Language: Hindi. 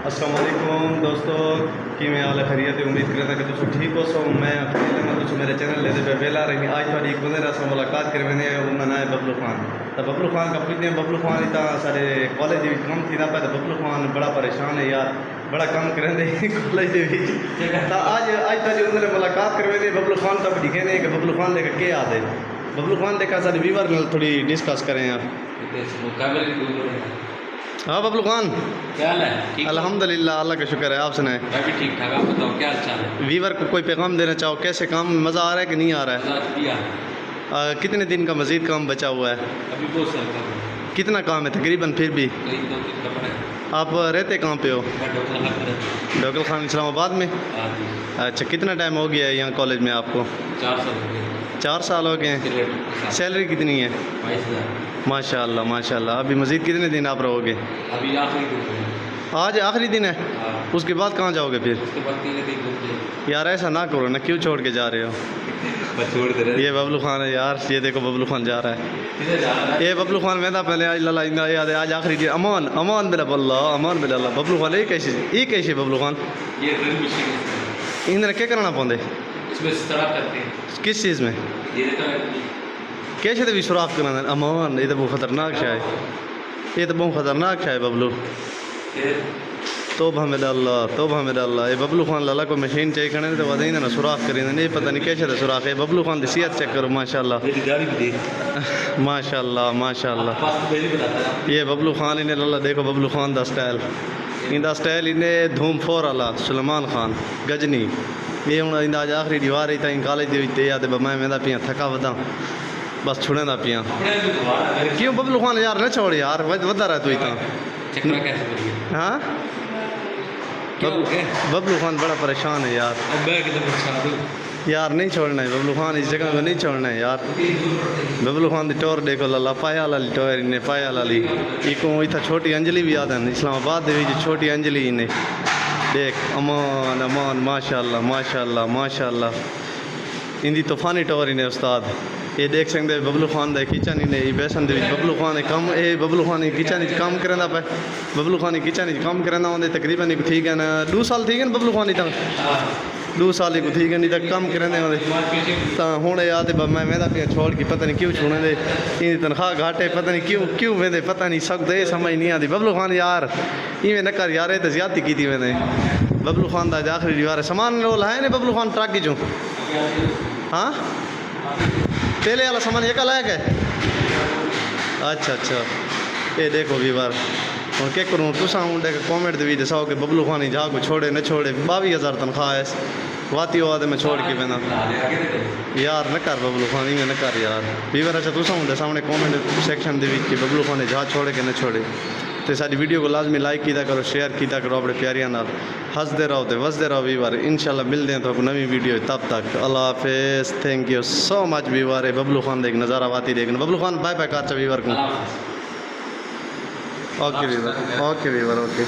अस्सलाम वालेकुम दोस्तों कि मैं हाल खैरियत उम्मीद करता कि तुम ठीक हो सो मैं अकेले में तुम मेरे चैनल लेते पे वेला रही आज थोड़ी एक बंदे से मुलाकात कर मैंने उनका नाम है बबलू खान। तो बबलू खान का पूछते हैं बबलू खान इतना सारे कॉलेज कम थी ना तो बबलू खान बड़ा परेशान है यार बड़ा कम करेंगे कॉलेज तो आज तारी उन्होंने मुलाकात कर मैंने बबलू खान तब दिखे नहीं कि बबलू खान लेकर के आते बबलू खान देखा सारे व्यूवर में थोड़ी डिस्कस करें यार। हाँ बबलू खान क्या हाल है? ठीक हो? अल्हम्दुलिल्लाह अल्लाह का शुक्र है। आप सुनाए मैं भी ठीक ठाक। आप बताओ क्या हाल चाल है? वीवर को कोई पैगाम देना चाहो कैसे काम मज़ा आ रहा है कि नहीं आ रहा है? मजाक किया कितने दिन का मज़ीद काम बचा हुआ है? अभी बहुत साल का कितना काम है तकरीबन फिर भी? करीब 2-3 कपड़े। आप रहते कहाँ पे हो? मैं डॉक्टर हाथ में डोकल खान इस्लामाबाद में। जी। अच्छा कितना टाइम हो गया है यहाँ कॉलेज में आपको? 4 साल हो गए। 4 साल हो गए हैं। ग्रेड के साथ। सैलरी कितनी है? 22,000। माशाल्लाह माशाल्लाह। अभी मज़ीद कितने दिन आप रहोगे? अभी आखिरी दिन है। आज आखिरी दिन है। हाँ। उसके बाद कहाँ जाओगे फिर? उसके बाद 3 दिन घूम जाएंगे। यार ऐसा ना करो ना, क्यों छोड़ के जा रहे हो? बस छोड़ दे रहे। ये बबलू खान है यार, ये देखो बबलू खान जा रहा है। किधर जा रहा है? ये बबलू खान मैं था पहले आज लला इंदा याद है आज आखिरी दिन अमान अमान बिला बल्ला अमान बिला अल्लाह बबलू खान ये कैसे बबलू खान ये ड्रिल मशीन है। इन्हें क्या करना पौंदे इसमें सड़ा करते हैं। किस चीज़ में ये देखा कैसे भी सुराख करना अमान ये तो बहुत खतरनाक शायद ये तो बहुत खतरनाक शायद बबलू तो हमें अल्लाह ये बबलू खान लाला को मशीन चेक करने तो वही ना सुराख करें नहीं पता नहीं कैसे था सुराख है बबलू खान की सेहत चेक करो माशाल्लाह माशाल्लाह माशाल्लाह। ये बबलू खान इन्हें लल्ला देखो बबलू खान दा स्टाइल इंदा स्टाइल इन्हें धूम फोर आला सुलेमान खान गजनी ये हूँ इंदा अज आखिरी दीवार ही ताई कॉलेज दे आते मैं मेरा पिया थका वदा बस छुड़े दा पिया क्यों बबलू खान यार न छोड़ यार वदा रहा तू इतना हाँ बबलू खान बड़ा परेशान है यार नहीं छोड़ना है बबलू खान इस जगह को नहीं छोड़ना है यार। बबलू खान की टोर देखो लल्ला पाया लाली टोर इन्हें पाया लाली इको इतना छोटी अंजलि भी आते हैं इस्लामाबाद छोटी अंजलि इन्हें देख अमान अमान माशाल्लाह माशाल्लाह माशाल्लाह इंदी तूफानी टोर इन्हें उस्ताद ये देख सकते बबलू खान का किचन इन्हें बेसन बबलू खान कम ये बबलू खान किचन काम करें पे बबलू खान किचन काम करें होंगे तकरीबन ठीक है ना 2 साल ठीक है बबलू खान तक 2 साल को ठीक है नहीं तक कम करें तो हूँ याद मैं पे छोड़ के पता नहीं क्यों छूने दे इन तनख्वाह घाटे पता नहीं क्यों वेंदे पता नहीं सकते ये समझ नहीं आती बबलू खान यार इवें न कर यार तो ज्यादा की वेंदे बबलू खान का आखिरी दीवार सामान रोल है नहीं बबलू खान ट्रक चो हाँ पहले वाला सामान एक लायक है अच्छा ये देखो वीवर और क्या करूँ तुसा मुंडे का कॉमेंट भी दसाओ कि बबलू खान जा को छोड़े न छोड़े 22,000 तनख्वाह है वाती हो मैं छोड़ के बना यार न कर बबलू खान इवें न कर यार वीवर अच्छा तुसा मुंडे सामने कॉमेंट सेक्शन के बबलू खान जा छोड़े कि न छोड़े तो सारी वीडियो को लाजमी लाइक किया करो शेयर किया करो अपने प्यारिया नाल हंसते रहो तो वसते रहो वीवर इंशाल्लाह मिलते हैं तो नवी वीडियो तब तक अल्लाह हाफिज़ thank you so much viewer Bablu Khan देख नज़ारा वाती देखना Bablu Khan bye bye viewer को ओके वीवर ओके